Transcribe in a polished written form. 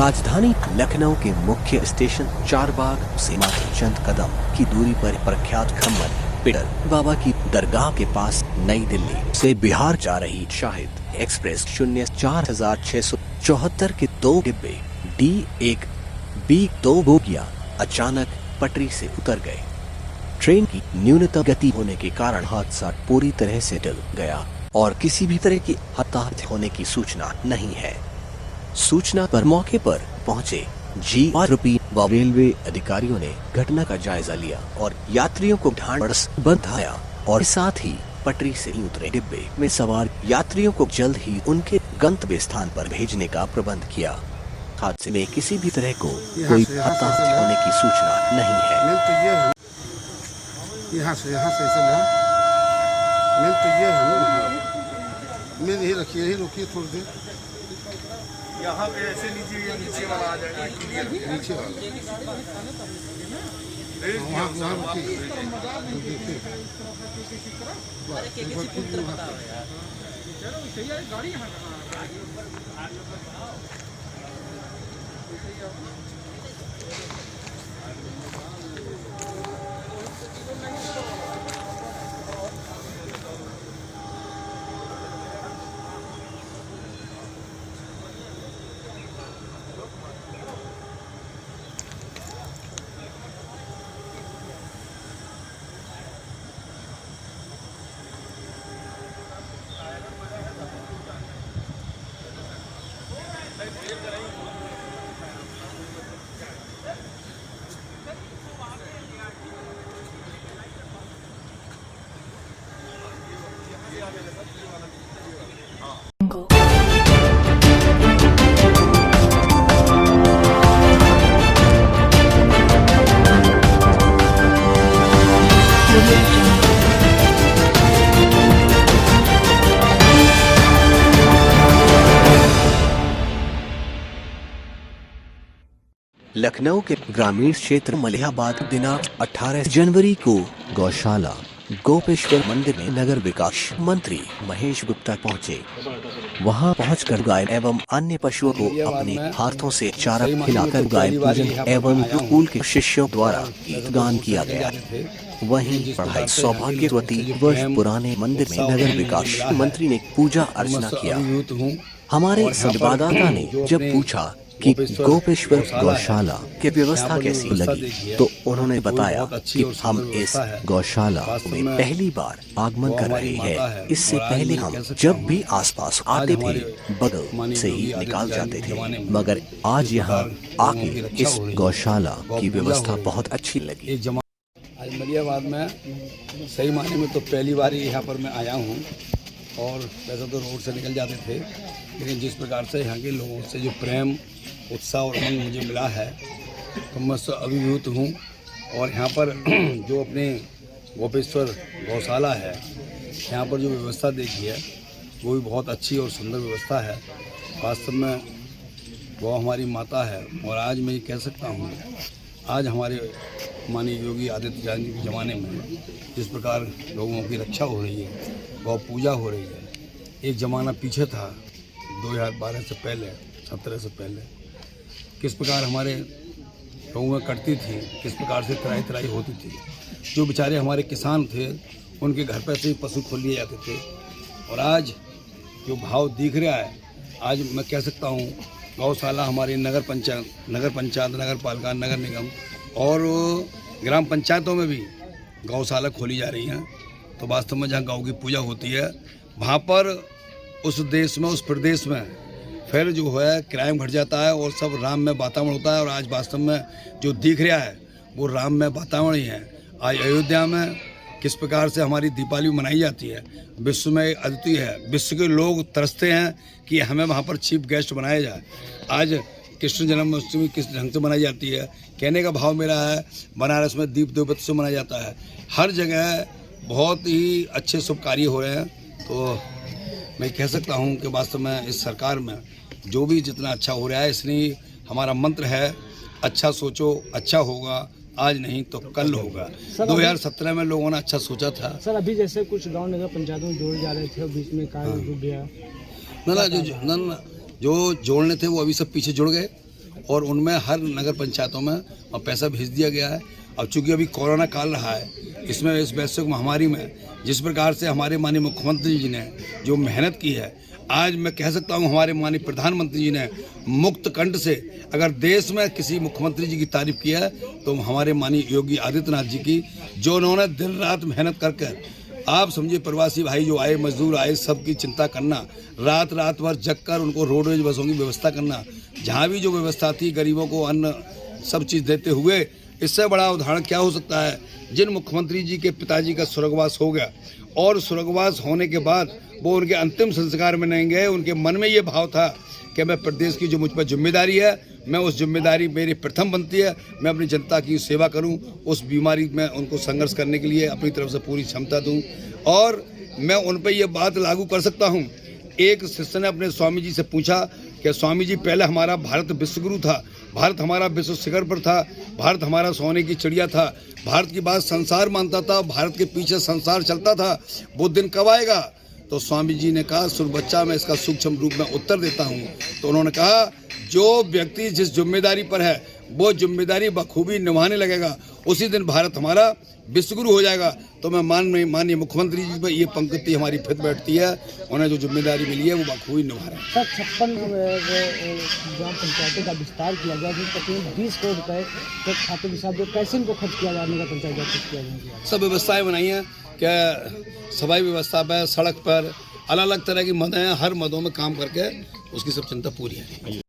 राजधानी लखनऊ के मुख्य स्टेशन चारबाग से मात्र चंद कदम की दूरी पर प्रख्यात खम्मन पिडर बाबा की दरगाह के पास नई दिल्ली से बिहार जा रही शाहिद एक्सप्रेस 04,674 के 2 डिब्बे D1 B2 बोगियां अचानक पटरी से उतर गए। ट्रेन की न्यूनतम गति होने के कारण हादसा पूरी तरह से टल गया और किसी भी तरह की हताहत होने की सूचना नहीं है। सूचना पर मौके पर पहुंचे GRP व रेलवे अधिकारियों ने घटना का जायजा लिया और यात्रियों को ढांढस बंधाया और साथ ही पटरी से उतरे डिब्बे में सवार यात्रियों को जल्द ही उनके गंतव्य स्थान पर भेजने का प्रबंध किया। हादसे में किसी भी तरह को कोई हताहत होने की सूचना नहीं है। यहाँ से चला मिल तो ये है मिल यही रखिए, यही रोकिए थोड़ी देर। यहाँ पे ऐसे लीजिए, नीचे वाला आ जाएगा, नीचे वाला वहाँ रुकिए। लखनऊ के ग्रामीण क्षेत्र मलिहाबाद दिनांक 18 जनवरी को गौशाला गोपेश्वर मंदिर में नगर विकास मंत्री महेश गुप्ता पहुंचे। वहां पहुंचकर गाय एवं अन्य पशुओं को अपने हाथों से चारा खिलाकर गाय पूजन एवं स्कूल के शिष्यों द्वारा गीत गान किया गया। वहीं पढ़ाई सौभाग्यवती वर्ष पुराने मंदिर में नगर विकास मंत्री ने पूजा अर्चना किया। हमारे संवाददाता ने जब पूछा कि गोपेश्वर गौशाला की व्यवस्था कैसी लगी तो उन्होंने बताया कि हम इस गौशाला में पहली बार आगमन कर रहे हैं। इससे पहले हम जब भी आसपास आते थे बगल से ही निकाल जाते थे, मगर आज यहाँ आके इस गौशाला की व्यवस्था बहुत अच्छी लगी। आज मलिहाबाद में सही मायने में तो पहली बार यहाँ पर मैं आया हूँ और वैसे तो रोड से निकल जाते थे, लेकिन जिस प्रकार से यहाँ के लोगों से जो प्रेम उत्साह और उमंग मुझे मिला है तो मैं अभिभूत हूँ। और यहाँ पर जो अपने गोपेश्वर गौशाला है, यहाँ पर जो व्यवस्था देखी है वो भी बहुत अच्छी और सुंदर व्यवस्था है। वास्तव में वो हमारी माता है और आज मैं ये कह सकता हूँ, आज हमारे माननीय योगी आदित्यनाथ के ज़माने में जिस प्रकार लोगों की रक्षा हो रही है, गौ पूजा हो रही है, एक ज़माना पीछे था 2012 से पहले 17 से पहले किस प्रकार हमारे लोगों में कटती थी, किस प्रकार से तराई होती थी। जो बेचारे हमारे किसान थे उनके घर पर से ही पशु खोल लिए जाते थे। और आज जो भाव दिख रहा है, आज मैं कह सकता हूँ गौशाला हमारी नगर पंचायत, नगर पालिका, नगर निगम और ग्राम पंचायतों में भी गौशाला खोली जा रही हैं। तो वास्तव में जहाँ गौ की पूजा होती है वहाँ पर उस देश में, उस प्रदेश में फिर जो है क्राइम घट जाता है और सब राम में वातावरण होता है। और आज वास्तव में जो दिख रहा है वो राम में वातावरण ही है। आज अयोध्या में किस प्रकार से हमारी दीपावली मनाई जाती है, विश्व में अद्वितीय है। विश्व के लोग तरसते हैं कि हमें वहाँ पर चीफ गेस्ट बनाया जाए। आज कृष्ण जन्माष्टमी किस ढंग से मनाई जाती है, कहने का भाव मेरा है बनारस में दीप देवबत्ती से मनाया जाता है। हर जगह बहुत ही अच्छे शुभ कार्य हो रहे हैं। तो मैं कह सकता हूँ कि वास्तव में इस सरकार में जो भी जितना अच्छा हो रहा है, इसलिए हमारा मंत्र है अच्छा सोचो अच्छा होगा, आज नहीं तो कल होगा। 2017 में लोगों ने अच्छा सोचा था। सर अभी जैसे कुछ गांव नगर पंचायतों में जोड़े जा रहे थे और बीच में कार्य रुक गया। ना जो जोड़ने थे वो अभी सब पीछे जुड़ गए और उनमें हर नगर पंचायतों में पैसा भेज दिया गया है। अब चूंकि अभी कोरोना काल रहा है, इसमें इस वैश्विक महामारी में जिस प्रकार से हमारे माननीय मुख्यमंत्री जी ने जो मेहनत की है, आज मैं कह सकता हूं हमारे माननीय प्रधानमंत्री जी ने मुक्त कंठ से अगर देश में किसी मुख्यमंत्री जी की तारीफ की है तो हमारे माननीय योगी आदित्यनाथ जी की, जो उन्होंने दिन रात मेहनत कर आप समझिए प्रवासी भाई जो आए, मजदूर आए, सबकी चिंता करना, रात भर जग कर उनको रोडवेज बसों की व्यवस्था करना, जहाँ भी जो व्यवस्था थी गरीबों को अन्न सब चीज़ देते हुए। इससे बड़ा उदाहरण क्या हो सकता है। जिन मुख्यमंत्री जी के पिताजी का स्वर्गवास हो गया और स्वर्गवास होने के बाद वो उनके अंतिम संस्कार में नहीं गए, उनके मन में ये भाव था कि मैं प्रदेश की जो मुझ पर जिम्मेदारी है, मैं उस जिम्मेदारी मेरी प्रथम बनती है, मैं अपनी जनता की सेवा करूं, उस बीमारी में उनको संघर्ष करने के लिए अपनी तरफ से पूरी क्षमता दूं और मैं उन पर यह बात लागू कर सकता हूं। एक शिष्य ने अपने स्वामी जी से पूछा कि स्वामी जी पहले हमारा भारत विश्वगुरु था, भारत हमारा विश्व शिखर पर था, भारत हमारा सोने की चिड़िया था, भारत की बात संसार मानता था, भारत के पीछे संसार चलता था, वो दिन कब आएगा। तो स्वामी जी ने कहा सुन बच्चा, मैं इसका सूक्ष्म रूप में उत्तर देता हूँ। तो उन्होंने कहा जो व्यक्ति जिस जिम्मेदारी पर है वो जिम्मेदारी बखूबी निभाने लगेगा, उसी दिन भारत हमारा विश्वगुरु हो जाएगा। तो मैं माननीय मुख्यमंत्री जी पर ये पंक्ति हमारी फिट बैठती है, उन्हें जो जिम्मेदारी मिली है वो बखूबी निभा रहे हैं। सर 56 ग्राम पंचायतों का विस्तार किया गया, जिस तकरीबन 20 करोड़ रुपए के खाते के साथ जो कैसे इनको खर्च किया जाने का पंचायत खर्च किया जाएगा। सब व्यवस्थाएं बनाई हैं कि सफाई व्यवस्था पर, सड़क पर अलग अलग तरह की मदें हैं, हर मदों में काम करके उसकी सब चिंता पूरी है।